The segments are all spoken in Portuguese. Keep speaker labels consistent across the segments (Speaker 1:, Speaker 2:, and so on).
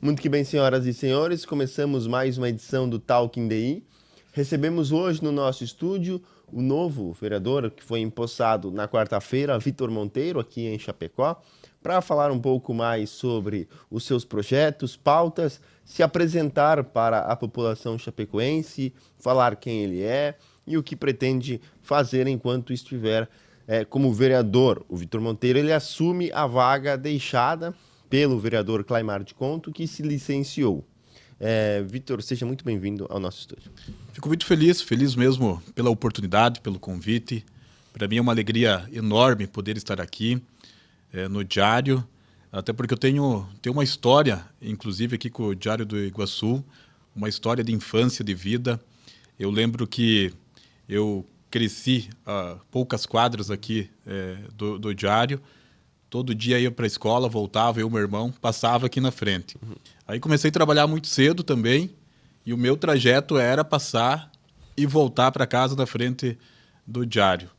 Speaker 1: Muito que bem, senhoras e senhores, começamos mais uma edição do Talking DI. Recebemos hoje no nosso estúdio o novo vereador que foi empossado na quarta-feira, Vitor Monteiro, aqui em Chapecó, para falar um pouco mais sobre os seus projetos, pautas, se apresentar para a população chapecoense, falar quem ele é e o que pretende fazer enquanto estiver como vereador. O Vitor Monteiro ele assume a vaga deixada pelo vereador Claimar de Conto, que se licenciou. Vitor, seja muito bem-vindo ao nosso estúdio.
Speaker 2: Fico muito feliz mesmo pela oportunidade, pelo convite. Para mim é uma alegria enorme poder estar aqui no Diário, até porque eu tenho uma história, inclusive aqui com o Diário do Iguaçu, uma história de infância, de vida. Eu lembro que eu cresci a poucas quadras aqui do Diário. Todo dia ia para a escola, voltava, eu e meu irmão, passava aqui na frente. Aí comecei a trabalhar muito cedo também, e o meu trajeto era passar e voltar para casa na frente do Diário.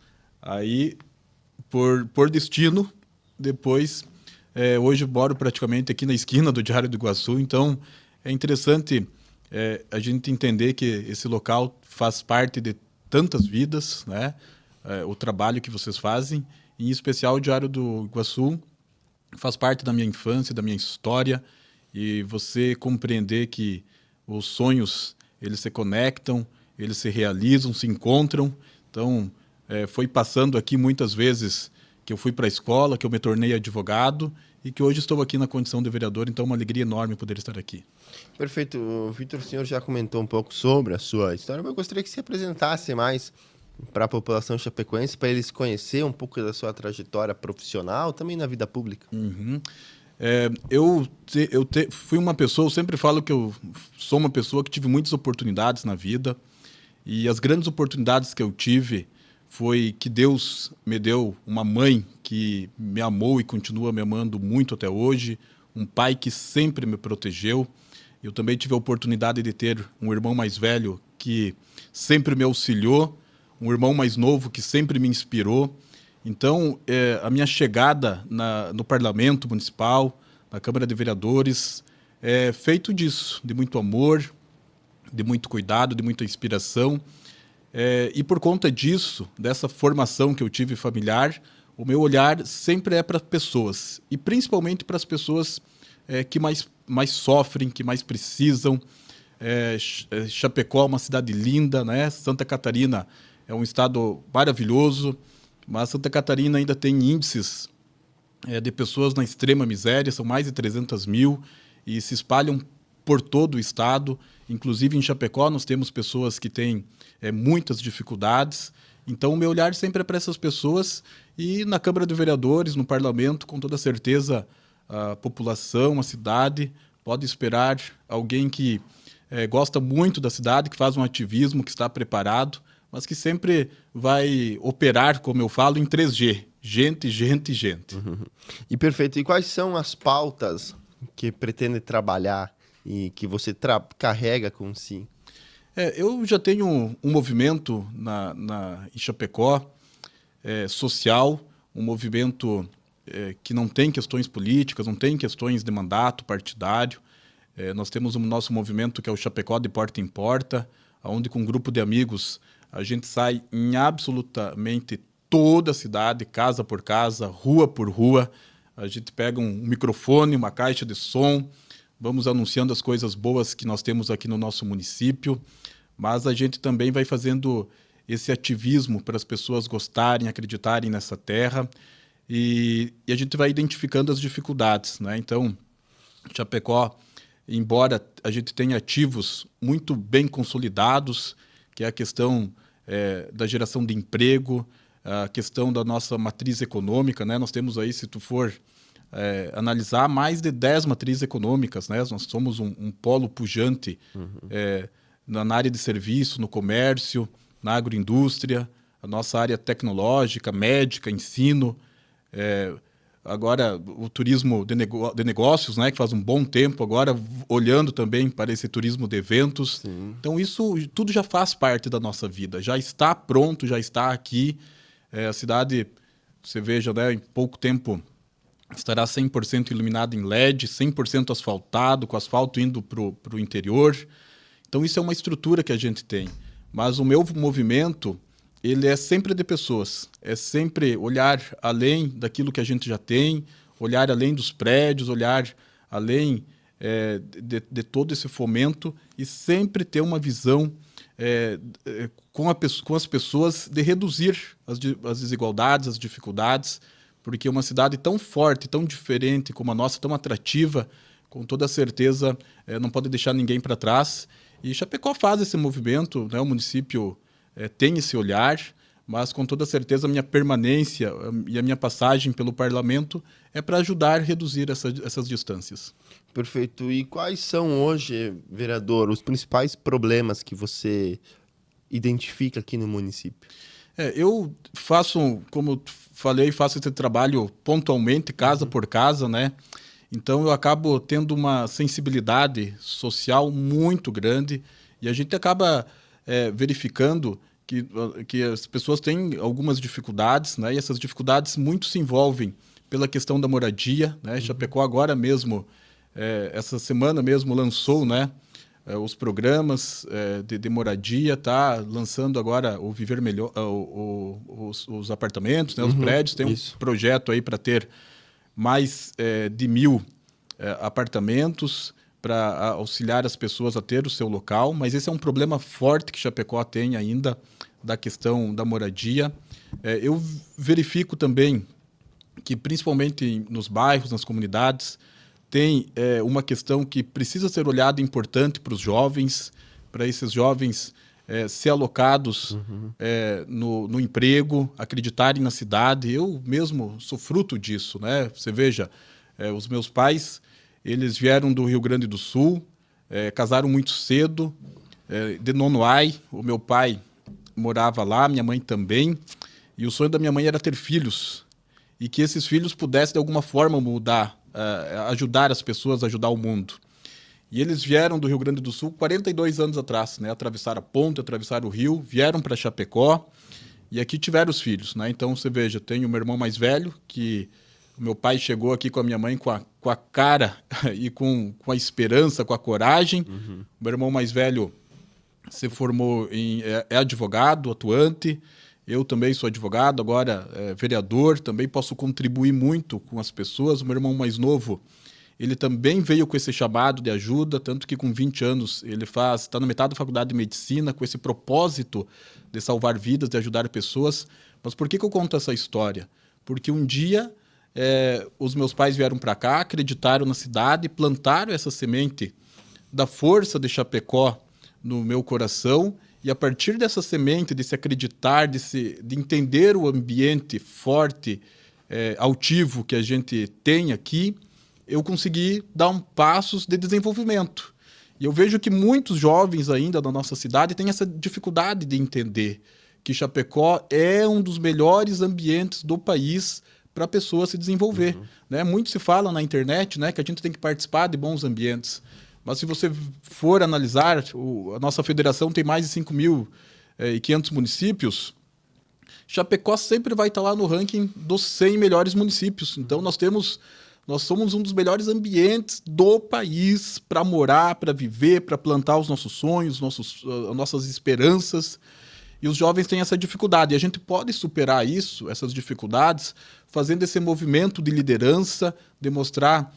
Speaker 2: Aí, por destino, depois, hoje eu moro praticamente aqui na esquina do Diário do Iguaçu, então é interessante a gente entender que esse local faz parte de tantas vidas, né? O trabalho que vocês fazem, em especial o Diário do Iguaçu, faz parte da minha infância, da minha história, e você compreender que os sonhos, eles se conectam, eles se realizam, se encontram. Então, foi passando aqui muitas vezes que eu fui para a escola, que eu me tornei advogado e que hoje estou aqui na condição de vereador, então é uma alegria enorme poder estar aqui.
Speaker 1: Perfeito. Vitor, o senhor já comentou um pouco sobre a sua história, mas eu gostaria que se apresentasse mais para a população chapecoense, para eles conhecer um pouco da sua trajetória profissional, também na vida pública.
Speaker 2: Uhum. Fui uma pessoa, eu sempre falo que eu sou uma pessoa que tive muitas oportunidades na vida, e as grandes oportunidades que eu tive foi que Deus me deu uma mãe que me amou e continua me amando muito até hoje, um pai que sempre me protegeu. Eu também tive a oportunidade de ter um irmão mais velho que sempre me auxiliou, um irmão mais novo que sempre me inspirou. Então, a minha chegada no Parlamento Municipal, na Câmara de Vereadores, é feito disso, de muito amor, de muito cuidado, de muita inspiração. E por conta disso, dessa formação que eu tive familiar, o meu olhar sempre é para pessoas, e principalmente para as pessoas que mais sofrem, que mais precisam. Chapecó é uma cidade linda, né? Santa Catarina é um estado maravilhoso, mas Santa Catarina ainda tem índices de pessoas na extrema miséria, são mais de 300 mil, e se espalham por todo o estado. Inclusive em Chapecó nós temos pessoas que têm muitas dificuldades. Então o meu olhar sempre é para essas pessoas, e na Câmara de Vereadores, no Parlamento, com toda certeza a população, a cidade pode esperar alguém que gosta muito da cidade, que faz um ativismo, que está preparado, mas que sempre vai operar, como eu falo, em 3G. Gente, gente, gente.
Speaker 1: Uhum. E perfeito. E quais são as pautas que pretende trabalhar e que você carrega com si?
Speaker 2: Eu já tenho um movimento em Chapecó, social, um movimento que não tem questões políticas, não tem questões de mandato partidário. Nós temos o nosso movimento que é o Chapecó de Porta em Porta, onde com um grupo de amigos a gente sai em absolutamente toda a cidade, casa por casa, rua por rua. A gente pega um microfone, uma caixa de som, vamos anunciando as coisas boas que nós temos aqui no nosso município, mas a gente também vai fazendo esse ativismo para as pessoas gostarem, acreditarem nessa terra, e a gente vai identificando as dificuldades, né? Então, Chapecó, embora a gente tenha ativos muito bem consolidados, que é a questão da geração de emprego, a questão da nossa matriz econômica, né? Nós temos aí, se tu for analisar, mais de 10 matrizes econômicas, né? Nós somos um polo pujante na área de serviço, no comércio, na agroindústria, a nossa área tecnológica, médica, ensino. Agora, o turismo de negócios, né, que faz um bom tempo, agora olhando também para esse turismo de eventos.
Speaker 1: Sim.
Speaker 2: Então, isso tudo já faz parte da nossa vida, já está pronto, já está aqui. A cidade, você veja, né, em pouco tempo, estará 100% iluminado em LED, 100% asfaltado, com asfalto indo para o interior. Então, isso é uma estrutura que a gente tem. Mas o meu movimento, ele é sempre de pessoas. É sempre olhar além daquilo que a gente já tem, olhar além dos prédios, olhar além de todo esse fomento e sempre ter uma visão com as pessoas de reduzir as desigualdades, as dificuldades, porque uma cidade tão forte, tão diferente como a nossa, tão atrativa, com toda certeza não pode deixar ninguém para trás. E Chapecó faz esse movimento, né? O município tem esse olhar, mas com toda certeza a minha permanência e a minha passagem pelo parlamento é para ajudar a reduzir essas distâncias.
Speaker 1: Perfeito. E quais são hoje, vereador, os principais problemas que você identifica aqui no município?
Speaker 2: Eu faço, como eu falei, faço esse trabalho pontualmente, casa por casa, né? Então eu acabo tendo uma sensibilidade social muito grande e a gente acaba verificando que as pessoas têm algumas dificuldades, né? E essas dificuldades muito se envolvem pela questão da moradia, né? Chapecó agora mesmo, essa semana mesmo lançou, né? Os programas de moradia, tá lançando agora o Viver Melhor, os apartamentos, né? Os prédios, tem um projeto aí para ter mais de 1.000 apartamentos para auxiliar as pessoas a ter o seu local, mas esse é um problema forte que Chapecó tem ainda, da questão da moradia. Eu verifico também que, principalmente nos bairros, nas comunidades, tem uma questão que precisa ser olhada importante para os jovens, para esses jovens ser alocados no emprego, acreditarem na cidade. Eu mesmo sou fruto disso, né? Você veja, os meus pais, eles vieram do Rio Grande do Sul, casaram muito cedo, de Nonoai. O meu pai morava lá, minha mãe também, e o sonho da minha mãe era ter filhos, e que esses filhos pudessem de alguma forma mudar, ajudar as pessoas, ajudar o mundo. E eles vieram do Rio Grande do Sul 42 anos atrás, né? Atravessaram a ponte, atravessaram o rio, vieram para Chapecó e aqui tiveram os filhos, né? Então, você veja, tenho o meu irmão mais velho, que o meu pai chegou aqui com a minha mãe com a cara e com a esperança, com a coragem. O meu irmão mais velho se formou é advogado, atuante. Eu também sou advogado, agora vereador, também posso contribuir muito com as pessoas. O meu irmão mais novo, ele também veio com esse chamado de ajuda, tanto que com 20 anos ele está na metade da faculdade de medicina, com esse propósito de salvar vidas, de ajudar pessoas. Mas por que eu conto essa história? Porque um dia os meus pais vieram para cá, acreditaram na cidade, plantaram essa semente da força de Chapecó no meu coração, e a partir dessa semente, de se acreditar, de entender o ambiente forte, altivo que a gente tem aqui, eu consegui dar passos de desenvolvimento. E eu vejo que muitos jovens ainda da nossa cidade têm essa dificuldade de entender que Chapecó é um dos melhores ambientes do país para a pessoa se desenvolver. Né? Muito se fala na internet, né, que a gente tem que participar de bons ambientes. Mas se você for analisar, a nossa federação tem mais de 5.500 municípios, Chapecó sempre vai estar lá no ranking dos 100 melhores municípios. Então nós somos um dos melhores ambientes do país para morar, para viver, para plantar os nossos sonhos, as nossas esperanças. E os jovens têm essa dificuldade. E a gente pode superar essas dificuldades, fazendo esse movimento de liderança, de mostrar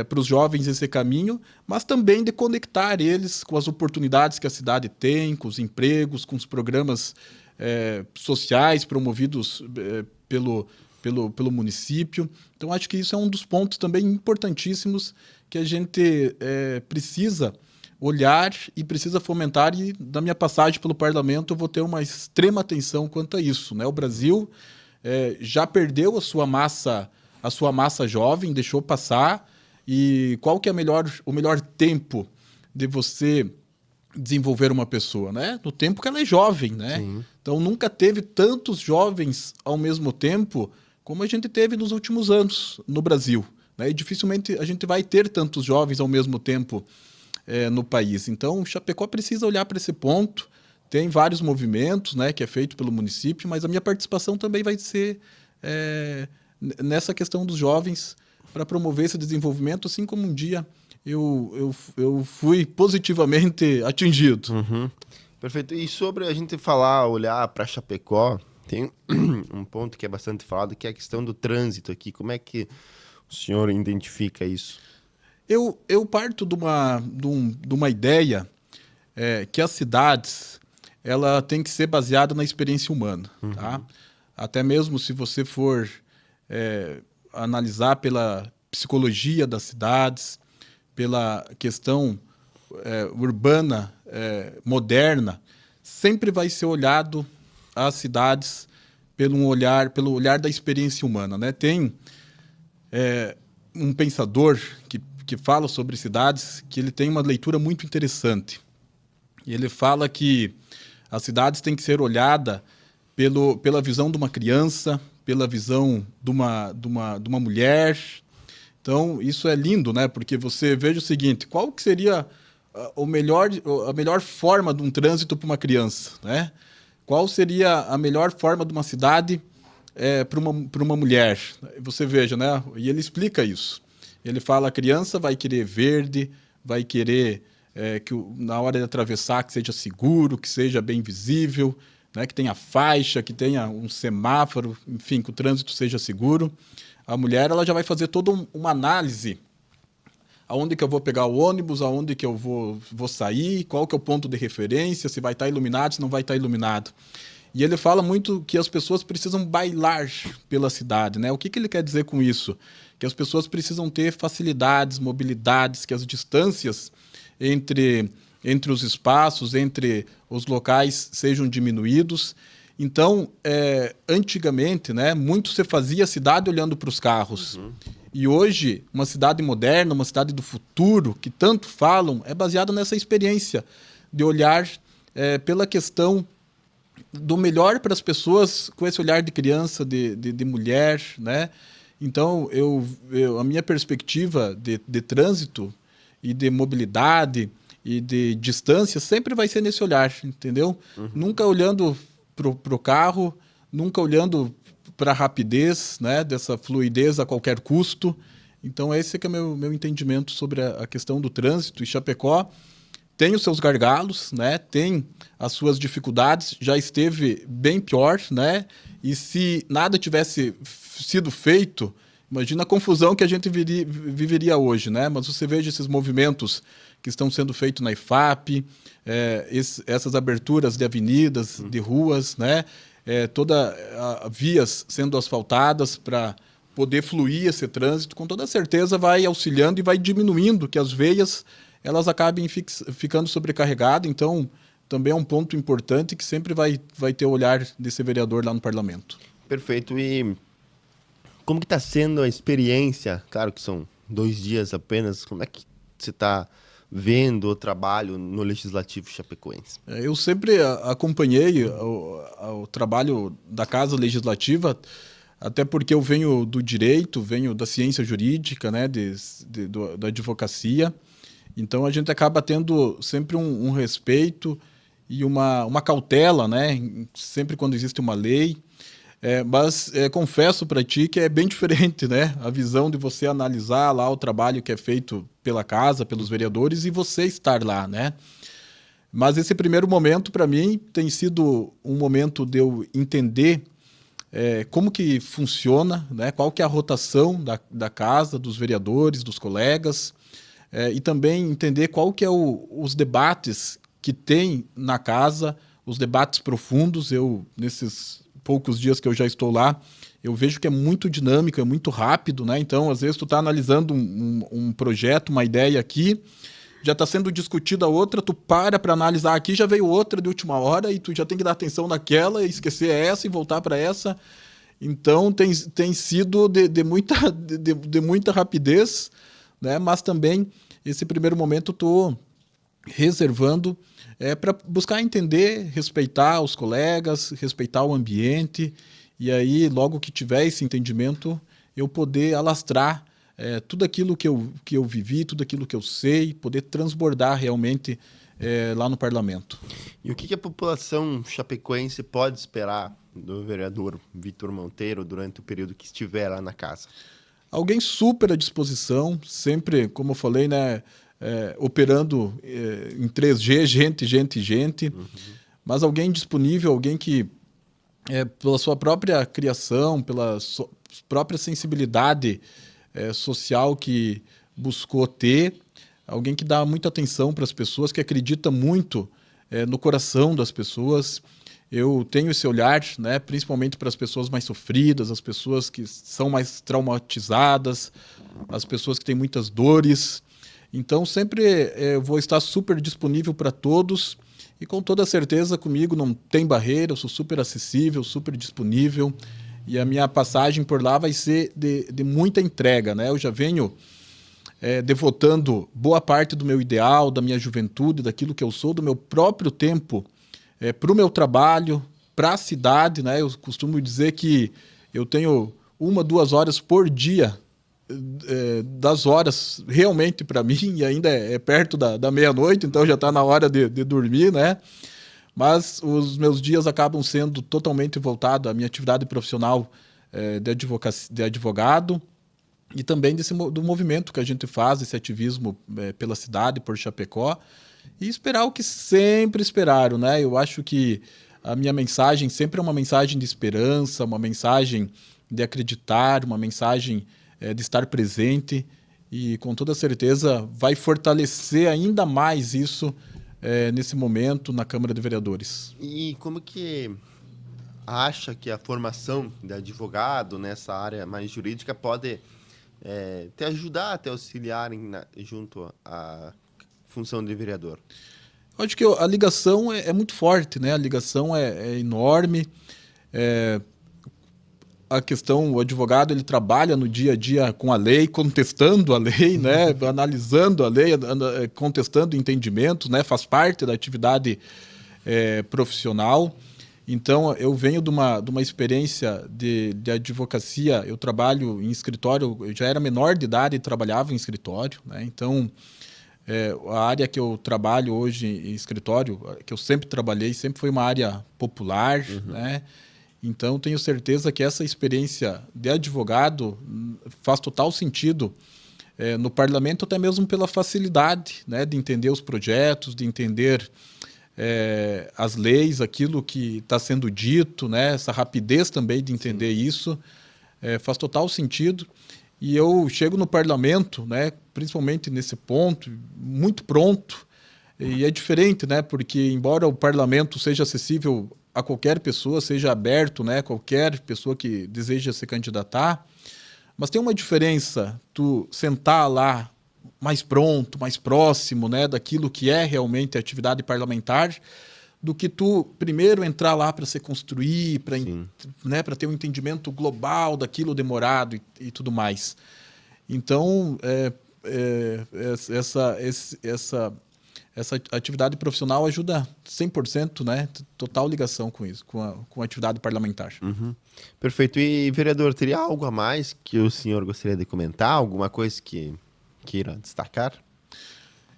Speaker 2: para os jovens esse caminho, mas também de conectar eles com as oportunidades que a cidade tem, com os empregos, com os programas sociais promovidos pelo município. Então, acho que isso é um dos pontos também importantíssimos que a gente precisa olhar e precisa fomentar, e na minha passagem pelo parlamento eu vou ter uma extrema atenção quanto a isso. Né? O Brasil já perdeu a sua massa jovem, deixou passar. E qual que é o melhor tempo de você desenvolver uma pessoa? Né? No tempo que ela é jovem. Né?
Speaker 1: Sim.
Speaker 2: Então, nunca teve tantos jovens ao mesmo tempo como a gente teve nos últimos anos no Brasil. Né? E dificilmente a gente vai ter tantos jovens ao mesmo tempo no país. Então, Chapecó precisa olhar para esse ponto. Tem vários movimentos, né, que é feito pelo município, mas a minha participação também vai ser nessa questão dos jovens, para promover esse desenvolvimento, assim como um dia eu fui positivamente atingido.
Speaker 1: Uhum. Perfeito. E sobre a gente olhar para Chapecó, tem um ponto que é bastante falado, que é a questão do trânsito aqui. Como é que o senhor identifica isso?
Speaker 2: Eu parto de uma ideia que as cidades ela tem que ser baseada na experiência humana. Tá? Até mesmo se você for analisar pela psicologia das cidades, pela questão urbana moderna, sempre vai ser olhado as cidades pelo olhar da experiência humana. Né? Tem um pensador que fala sobre cidades que ele tem uma leitura muito interessante. E ele fala que as cidades têm que ser olhadas pela visão de uma criança, pela visão de uma mulher. Então, isso é lindo, né? Porque você veja o seguinte, qual que seria a melhor forma de um trânsito para uma criança, né? Qual seria a melhor forma de uma cidade para uma mulher? Você veja, né? E ele explica isso. Ele fala, a criança vai querer verde, vai querer na hora de atravessar que seja seguro, que seja bem visível, né? Que tenha faixa, que tenha um semáforo, enfim, que o trânsito seja seguro. A mulher ela já vai fazer toda uma análise. Aonde que eu vou pegar o ônibus, aonde que eu vou sair, qual que é o ponto de referência, se vai estar iluminado, se não vai estar iluminado. E ele fala muito que as pessoas precisam bailar pela cidade, né? O que ele quer dizer com isso? Que as pessoas precisam ter facilidades, mobilidades, que as distâncias entre os espaços, entre os locais sejam diminuídos. Então, antigamente, né, muito se fazia a cidade olhando para os carros. E hoje, uma cidade moderna, uma cidade do futuro, que tanto falam, é baseada nessa experiência de olhar pela questão do melhor para as pessoas, com esse olhar de criança, de mulher, né? Então, a minha perspectiva de trânsito e de mobilidade e de distância sempre vai ser nesse olhar, entendeu? Nunca olhando para o carro, nunca olhando para a rapidez, né, dessa fluidez a qualquer custo. Então, esse que é meu entendimento sobre a questão do trânsito. E Chapecó tem os seus gargalos, né, tem as suas dificuldades, já esteve bem pior, né? E se nada tivesse sido feito, imagina a confusão que a gente viveria hoje, né? Mas você veja esses movimentos que estão sendo feitos na IFAP, essas aberturas de avenidas, de ruas, né? Vias sendo asfaltadas para poder fluir esse trânsito, com toda certeza vai auxiliando e vai diminuindo que as veias elas acabem ficando sobrecarregadas. Então, também é um ponto importante que sempre vai ter o olhar desse vereador lá no parlamento.
Speaker 1: Perfeito. E como que está sendo a experiência? Claro que são 2 dias apenas. Como é que você está vendo o trabalho no Legislativo chapecoense?
Speaker 2: Eu sempre acompanhei o trabalho da Casa Legislativa, até porque eu venho do direito, venho da ciência jurídica, né, da advocacia. Então, a gente acaba tendo sempre um respeito e uma cautela, né, sempre quando existe uma lei. Mas confesso para ti que é bem diferente, né? A visão de você analisar lá o trabalho que é feito pela casa, pelos vereadores, e você estar lá, né? Mas esse primeiro momento, para mim, tem sido um momento de eu entender como que funciona, né? Qual que é a rotação da casa, dos vereadores, dos colegas, e também entender qual que é os debates que tem na casa, os debates profundos. Nesses poucos dias que eu já estou lá, eu vejo que é muito dinâmico, é muito rápido, né? Então, às vezes, tu está analisando um projeto, uma ideia aqui, já está sendo discutida outra, tu para analisar aqui, já veio outra de última hora e tu já tem que dar atenção naquela e esquecer essa e voltar para essa. Então, tem sido de muita rapidez, né? Mas também, esse primeiro momento, eu estou reservando para buscar entender, respeitar os colegas, respeitar o ambiente, e aí, logo que tiver esse entendimento, eu poder alastrar tudo aquilo que eu vivi, tudo aquilo que eu sei, poder transbordar realmente lá no parlamento.
Speaker 1: E o que a população chapecoense pode esperar do vereador Vitor Monteiro durante o período que estiver lá na casa?
Speaker 2: Alguém super à disposição, sempre, como eu falei, né, operando em 3G, gente. Mas alguém disponível, alguém que, pela sua própria criação, pela própria sensibilidade social que buscou ter, alguém que dá muita atenção para as pessoas, que acredita muito no coração das pessoas. Eu tenho esse olhar, né, principalmente para as pessoas mais sofridas, as pessoas que são mais traumatizadas, as pessoas que têm muitas dores. Então, sempre vou estar super disponível para todos e, com toda certeza, comigo não tem barreira, eu sou super acessível, super disponível e a minha passagem por lá vai ser de muita entrega, né? Eu já venho devotando boa parte do meu ideal, da minha juventude, daquilo que eu sou, do meu próprio tempo, para o meu trabalho, para a cidade, né? Eu costumo dizer que eu tenho 1, 2 horas por dia das horas realmente para mim, e ainda é perto da meia-noite, então já está na hora de dormir, né? Mas os meus dias acabam sendo totalmente voltados à minha atividade profissional de advogado e também do movimento que a gente faz, esse ativismo pela cidade, por Chapecó, e esperar o que sempre esperaram, né? Eu acho que a minha mensagem sempre é uma mensagem de esperança, uma mensagem de acreditar, uma mensagem de estar presente e, com toda certeza, vai fortalecer ainda mais isso nesse momento na Câmara de Vereadores.
Speaker 1: E como que acha que a formação de advogado nessa área mais jurídica pode te ajudar, te auxiliar junto à função de vereador?
Speaker 2: Eu acho que a ligação é muito forte, né? A ligação é enorme. A questão, o advogado, ele trabalha no dia a dia com a lei, contestando a lei, né? Analisando a lei, contestando entendimentos, né? Faz parte da atividade profissional. Então, eu venho de uma experiência de advocacia. Eu trabalho em escritório, eu já era menor de idade e trabalhava em escritório, né? Então, a área que eu trabalho hoje em escritório, que eu sempre trabalhei, sempre foi uma área popular, né? Então, tenho certeza que essa experiência de advogado faz total sentido no parlamento, até mesmo pela facilidade, né, de entender os projetos, de entender as leis, aquilo que está sendo dito, né, essa rapidez também de entender isso, faz total sentido. E eu chego no parlamento, né, principalmente nesse ponto, muito pronto, e é diferente, né, porque embora o parlamento seja acessível a qualquer pessoa, seja aberto, né, qualquer pessoa que deseja se candidatar, mas tem uma diferença tu sentar lá mais pronto, mais próximo, né, daquilo que é realmente a atividade parlamentar, do que tu primeiro entrar lá para se construir, para, né, para ter um entendimento global daquilo demorado e tudo mais. Então, essa atividade profissional ajuda 100%, né? Total ligação com isso, com a atividade parlamentar.
Speaker 1: Perfeito. E, vereador, teria algo a mais que o senhor gostaria de comentar? Alguma coisa que queira destacar?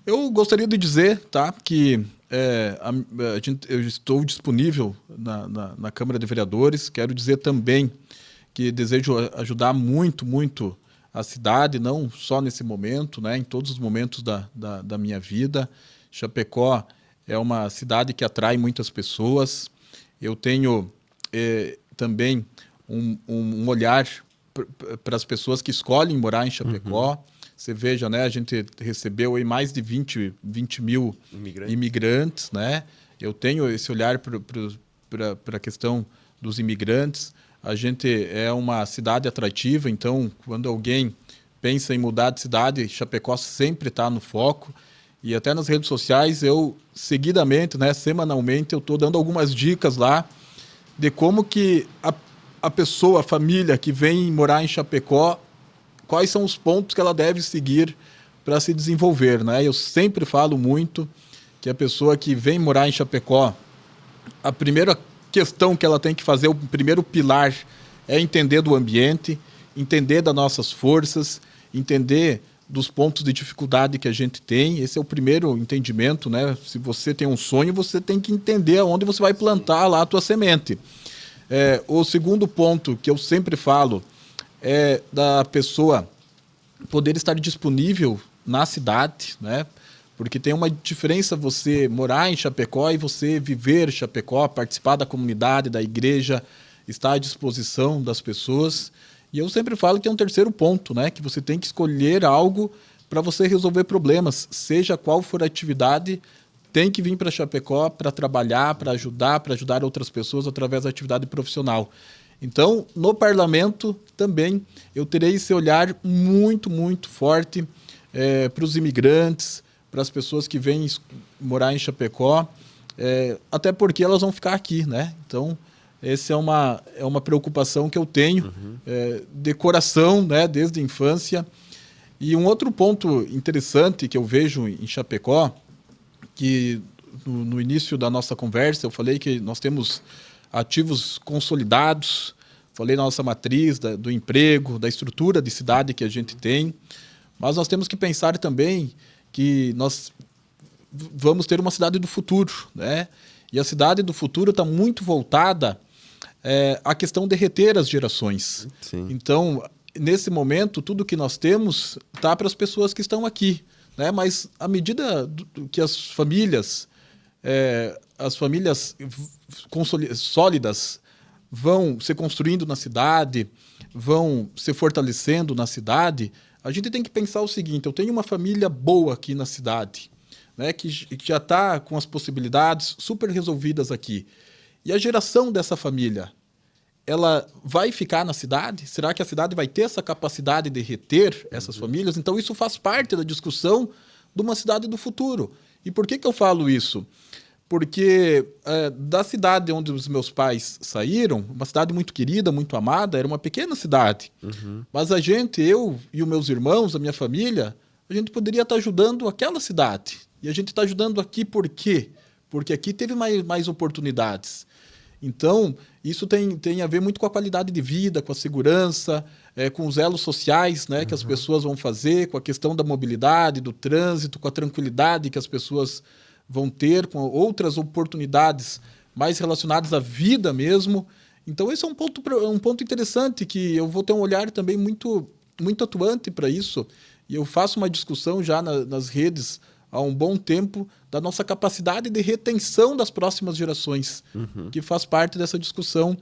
Speaker 2: Eu gostaria de dizer, tá, que eu estou disponível na Câmara de Vereadores. Quero dizer também que desejo ajudar muito, muito a cidade, não só nesse momento, né, em todos os momentos da minha vida. Chapecó é uma cidade que atrai muitas pessoas. Eu tenho também um olhar para as pessoas que escolhem morar em Chapecó. Você veja, né, a gente recebeu aí mais de 20 mil imigrantes, né? Eu tenho esse olhar para a questão dos imigrantes. A gente é uma cidade atrativa, então, quando alguém pensa em mudar de cidade, Chapecó sempre está no foco. E até nas redes sociais, eu, seguidamente, né, semanalmente, eu estou dando algumas dicas lá de como que a pessoa, a família que vem morar em Chapecó, quais são os pontos que ela deve seguir para se desenvolver, né? Eu sempre falo muito que a pessoa que vem morar em Chapecó, a primeira questão que ela tem que fazer, o primeiro pilar, é entender do ambiente, entender das nossas forças, entender dos pontos de dificuldade que a gente tem. Esse é o primeiro entendimento, né? Se você tem um sonho, você tem que entender aonde você vai plantar lá a tua semente. O segundo ponto que eu sempre falo é da pessoa poder estar disponível na cidade, né? Porque tem uma diferença você morar em Chapecó e você viver Chapecó, participar da comunidade, da igreja, estar à disposição das pessoas. E eu sempre falo que é um terceiro ponto, né? Que você tem que escolher algo para você resolver problemas, seja qual for a atividade, tem que vir para Chapecó para trabalhar, para ajudar outras pessoas através da atividade profissional. Então, no parlamento também eu terei esse olhar muito, muito forte para os imigrantes, para as pessoas que vêm morar em Chapecó, até porque elas vão ficar aqui, né? Então, essa é uma preocupação que eu tenho de coração, né, desde a infância. E um outro ponto interessante que eu vejo em Chapecó, que no início da nossa conversa eu falei que nós temos ativos consolidados, falei da nossa matriz, do emprego, da estrutura de cidade que a gente tem, mas nós temos que pensar também que nós vamos ter uma cidade do futuro, né? E a cidade do futuro está muito voltada à questão de reter as gerações.
Speaker 1: Sim.
Speaker 2: Então, nesse momento, tudo que nós temos está para as pessoas que estão aqui, né? Mas à medida que as famílias sólidas vão se construindo na cidade, vão se fortalecendo na cidade, a gente tem que pensar o seguinte: eu tenho uma família boa aqui na cidade, né, que já está com as possibilidades super resolvidas aqui. E a geração dessa família, ela vai ficar na cidade? Será que a cidade vai ter essa capacidade de reter essas famílias? Então, isso faz parte da discussão de uma cidade do futuro. E por que eu falo isso? Porque da cidade onde os meus pais saíram, uma cidade muito querida, muito amada, era uma pequena cidade. Mas eu e os meus irmãos, a minha família, a gente poderia estar ajudando aquela cidade. E a gente está ajudando aqui por quê? Porque aqui teve mais oportunidades. Então, isso tem a ver muito com a qualidade de vida, com a segurança, com os elos sociais, né, que as pessoas vão fazer, com a questão da mobilidade, do trânsito, com a tranquilidade que as pessoas vão ter, com outras oportunidades mais relacionadas à vida mesmo. Então, esse é um ponto interessante, que eu vou ter um olhar também muito, muito atuante para isso. E eu faço uma discussão já nas redes há um bom tempo da nossa capacidade de retenção das próximas gerações, que faz parte dessa discussão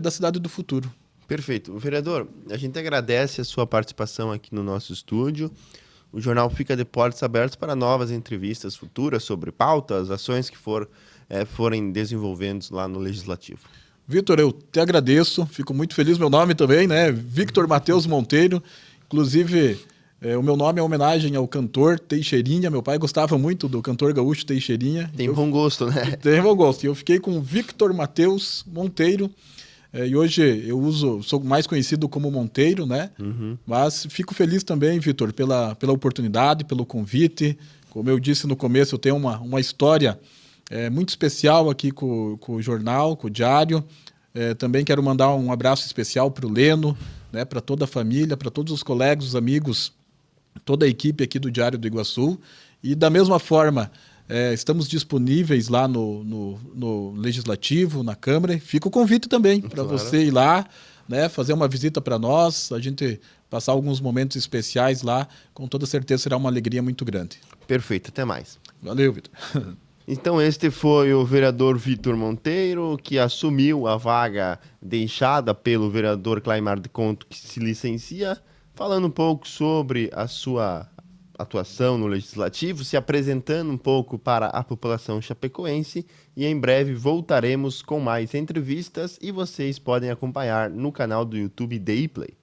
Speaker 2: da cidade do futuro.
Speaker 1: Perfeito. Vereador, a gente agradece a sua participação aqui no nosso estúdio. O jornal fica de portas abertas para novas entrevistas futuras sobre pautas, ações que forem desenvolvendo lá no Legislativo.
Speaker 2: Vitor, eu te agradeço, fico muito feliz. Meu nome também, né? Victor Matheus Monteiro. Inclusive, o meu nome é homenagem ao cantor Teixeirinha. Meu pai gostava muito do cantor gaúcho Teixeirinha.
Speaker 1: Tem bom gosto, né?
Speaker 2: Tem bom gosto. E eu fiquei com Victor Matheus Monteiro. E hoje sou mais conhecido como Monteiro, né? Mas fico feliz também, Vitor, pela oportunidade, pelo convite. Como eu disse no começo, eu tenho uma história muito especial aqui com o jornal, com o Diário. Também quero mandar um abraço especial para o Leno, né? Para toda a família, para todos os colegas, os amigos, toda a equipe aqui do Diário do Iguaçu. E da mesma forma, estamos disponíveis lá no Legislativo, na Câmara. Fica o convite também para você ir lá, né, fazer uma visita para nós, a gente passar alguns momentos especiais lá. Com toda certeza será uma alegria muito grande.
Speaker 1: Perfeito, até mais.
Speaker 2: Valeu, Vitor.
Speaker 1: Então este foi o vereador Victor Monteiro, que assumiu a vaga deixada pelo vereador Claimar de Conto, que se licencia, falando um pouco sobre a sua atuação no Legislativo, se apresentando um pouco para a população chapecoense, e em breve voltaremos com mais entrevistas e vocês podem acompanhar no canal do YouTube DI Play.